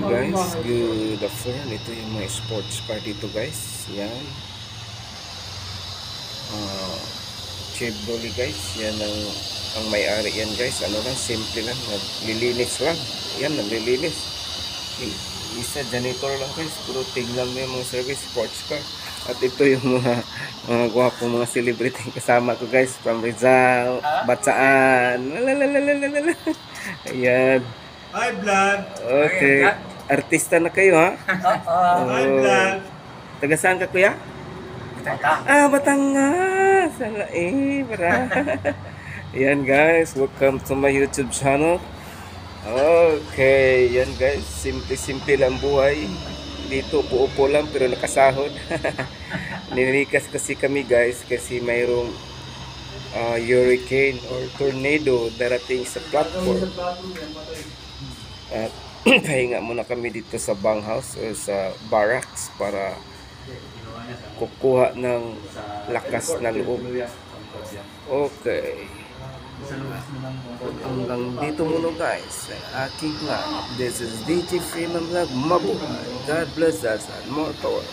guys, good afternoon. Ito yung mga sports car dito guys. Yan. Chevrolet guys. Yan ang may-ari yan guys. Ano lang, simple lang. Naglilinis lang. Yan, naglilinis. Isa janitor lang guys. Puro tingnan mo yung mga service sports car. At ito yung mga gwapong mga celebrity kasama ko guys. From Rizal, Batsaan. Lalalalalalala. Ayan. Hi, vlog! Okay. Artista na kayo, ha? Hi, vlog! Taga saan ka, kuya? Batangas! Para. Yan, guys. Welcome to my YouTube channel. Okay. Yan, guys. Simple-simple lang buhay. Dito, po lang, pero nakasahod. Nilikas kasi kami, guys, kasi mayroong hurricane or tornado darating sa platform. At pahinga muna kami dito sa banghouse o sa barracks para kukuha ng lakas na loob. Okay. Hanggang dito muna guys. Aking nga. This is DJ Freeman Vlog. Mabuhay. God bless us and more power.